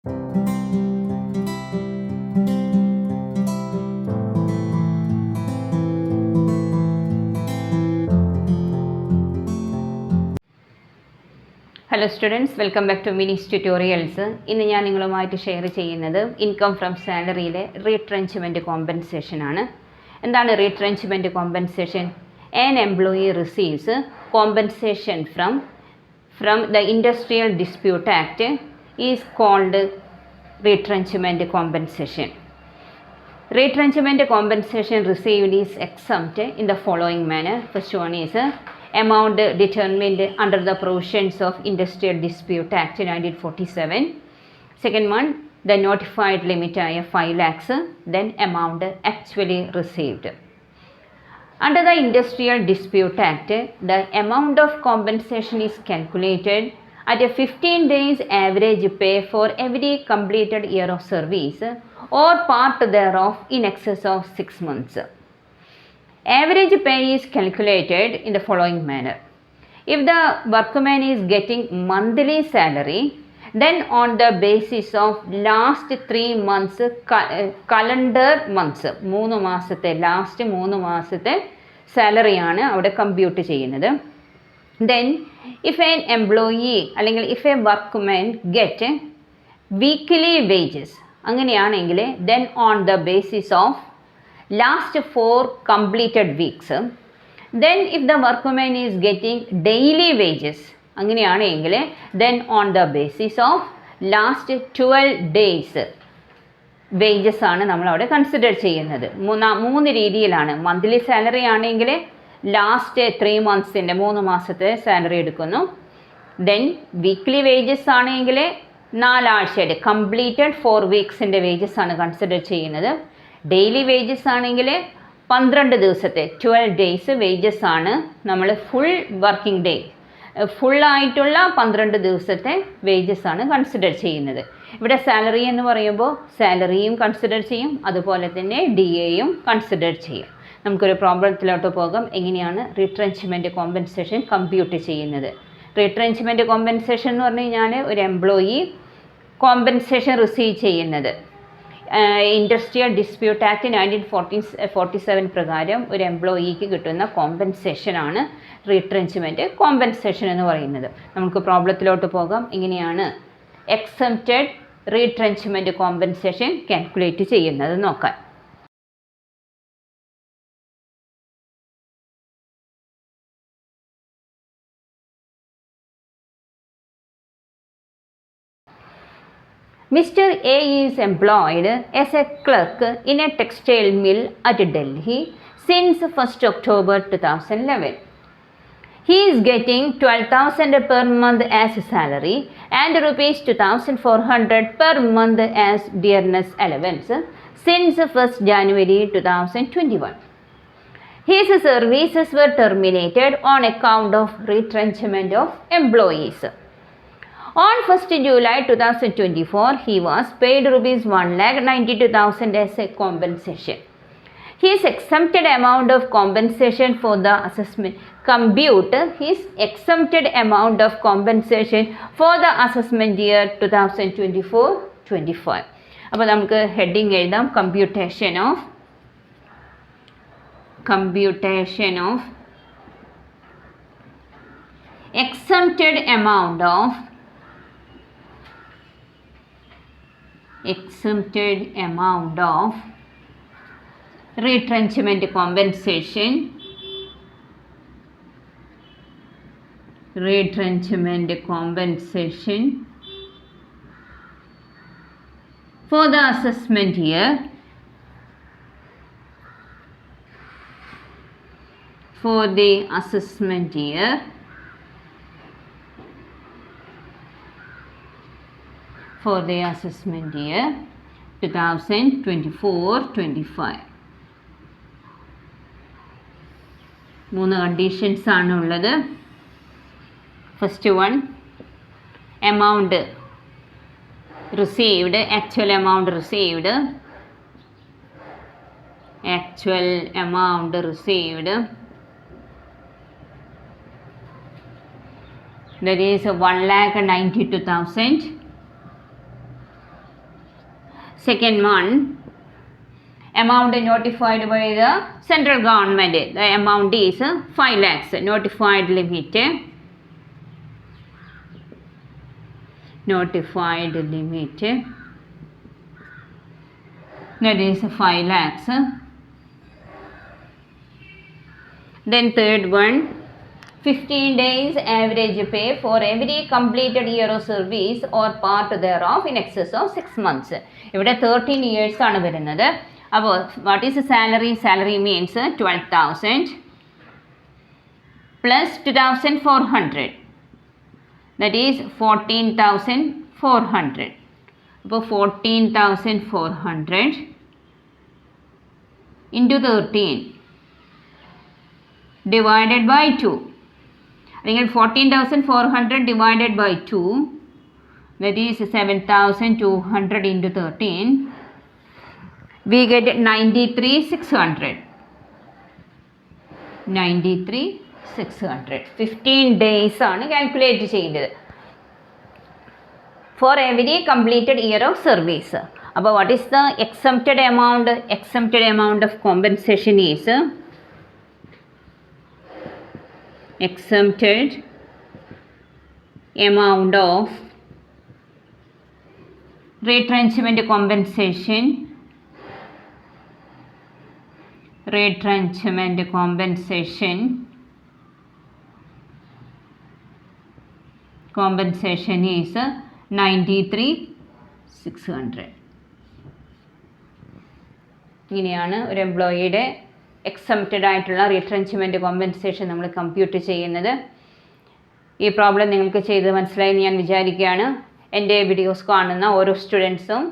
Hello students, welcome back to Mini's Tutorials. ഇന്ന് ഞാൻ നിങ്ങളുമായിട്ട് ഷെയർ ചെയ്യുന്നത് ഇൻകം ഫ്രം സാലറിയിലെ റീട്രെഞ്ച്മെൻറ്റ് കോമ്പൻസേഷൻ ആണ്. എന്താണ് റീട്രെഞ്ച്മെൻറ്റ് compensation? An employee receives compensation from the Industrial Dispute Act is called retrenchment compensation. Retrenchment compensation received is exempt in the following manner. First one is amount determined under the provisions of Industrial Dispute Act 1947. Second one, the notified limit of 5 lakhs, then amount actually received. Under the Industrial Dispute Act, the amount of compensation is calculated at a 15 days average pay for every completed year of service or part thereof in excess of 6 months. Average pay is calculated in the following manner. If the workman is getting monthly salary, then on the basis of last 3 months calendar months, 3 മാസത്തെ last 3 മാസത്തെ സാലറിയാണ് അവിടെ compute ചെയ്യുന്നത്. Then if an employee അല്ലെങ്കിൽ if a workman get weekly wages, അങ്ങനെയാണെങ്കിൽ then on the basis of last 4 completed weeks. Then if the workman is getting daily wages, അങ്ങനെയാണെങ്കിൽ then on the basis of last 12 days wages ആണ് നമ്മൾ അവിടെ consider ചെയ്യുന്നത്. 3 രീതിയിലാണ്. Monthly salary ആണെങ്കിൽ last 3 മന്ത്സിൻ്റെ 3 മാസത്തെ salary എടുക്കുന്നു. ദെൻ വീക്ക്ലി വേജസ് ആണെങ്കിൽ 4 ആഴ്ചയുടെ കംപ്ലീറ്റഡ് 4 വീക്സിൻ്റെ വേജസ് ആണ് കൺസിഡർ ചെയ്യുന്നത്. ഡെയിലി വേജസ് ആണെങ്കിൽ 12 ദിവസത്തെ 12 ഡേയ്സ് വേജസ് ആണ് നമ്മൾ ഫുൾ വർക്കിംഗ് ഡേ ഫുള്ളായിട്ടുള്ള 12 ദിവസത്തെ വേജസ് ആണ് കൺസിഡർ ചെയ്യുന്നത്. ഇവിടെ സാലറി എന്ന് പറയുമ്പോൾ സാലറിയും കൺസിഡർ ചെയ്യും, അതുപോലെ തന്നെ DAയും കൺസിഡർ ചെയ്യും. നമുക്കൊരു പ്രോബ്ലത്തിലോട്ട് പോകാം. എങ്ങനെയാണ് റീട്രെഞ്ച്മെൻറ്റ് കോമ്പൻസേഷൻ കമ്പ്യൂട്ട് ചെയ്യുന്നത്? റീട്രെഞ്ച്മെൻറ്റ് കോമ്പൻസേഷൻ എന്ന് പറഞ്ഞു കഴിഞ്ഞാൽ ഒരു എംപ്ലോയി കോമ്പൻസേഷൻ റിസീവ് ചെയ്യുന്നത് ഇൻഡസ്ട്രിയൽ ഡിസ്പ്യൂട്ട് ആക്ട് 1947 പ്രകാരം ഒരു എംപ്ലോയിക്ക് കിട്ടുന്ന കോമ്പൻസേഷനാണ് റീട്രെഞ്ച്മെൻറ്റ് കോമ്പൻസേഷൻ എന്ന് പറയുന്നത്. നമുക്ക് പ്രോബ്ലത്തിലോട്ട് പോകാം. എങ്ങനെയാണ് എക്സംപ്റ്റഡ് റീട്രെഞ്ച്മെൻറ്റ് കോമ്പൻസേഷൻ കാൽക്കുലേറ്റ് ചെയ്യുന്നത് നോക്കാൻ. Mr. A is employed as a clerk in a textile mill at Delhi since 1st October 2011. He is getting 12,000 per month as salary and rupees 2,400 per month as dearness allowance since 1st January 2021. His services were terminated on account of retrenchment of employees. On 1st July 2024, he was paid rupees 1,92,000 as a compensation. His exempted amount of compensation for the assessment his exempted amount of compensation for the assessment year 2024-25. അപ്പോൾ നമുക്ക് heading എഴുതാം. Computation of exempted amount of retrenchment compensation for the assessment year for the assessment year 2024-25. 3 conditions ആണ് ഉള്ളത്. First one, amount received, actual amount received, that is 1,92,000. Second one, amount notified by the central government. The amount is 5 lakhs. Notified limit. That is 5 lakhs. Then third one, 15 days average pay for every completed year of service or part thereof in excess of 6 months. ഇവിടെ 13 years ആണ് വരുന്നത്. അപ്പോൾ what is salary? Salary means 12,000 plus 2,400. That is 14,400. അപ്പോൾ 14,400 into 13 divided by 2. അല്ലെങ്കിൽ 14,400 divided by 2, that is 7,200 into 13. We get 93,600. 93,600. 15 days ആണ് calculate ചെയ്യേണ്ടത് for every completed year of service. അപ്പോൾ what is the exempted amount? Exempted amount of compensation is exempted amount of retrenchment compensation. Retrenchment compensation is 93,600. ഇങ്ങനെയാണ് ഒരു എംപ്ലോയിയുടെ exempted ആയിട്ടുള്ള റീട്രെഞ്ച്മെൻറ്റ് compensation നമ്മൾ compute ചെയ്യുന്നത്. ഈ problem നിങ്ങൾക്ക് ചെയ്ത് മനസ്സിലായി ഞാൻ വിചാരിക്കുകയാണ്. എൻ്റെ വീഡിയോസ് കാണുന്ന ഓരോ സ്റ്റുഡൻസും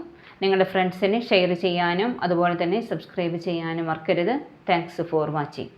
നിങ്ങളുടെ ഫ്രണ്ട്സിന് ഷെയർ ചെയ്യാനും അതുപോലെ തന്നെ സബ്സ്ക്രൈബ് ചെയ്യാനും മറക്കരുത്. Thanks for watching.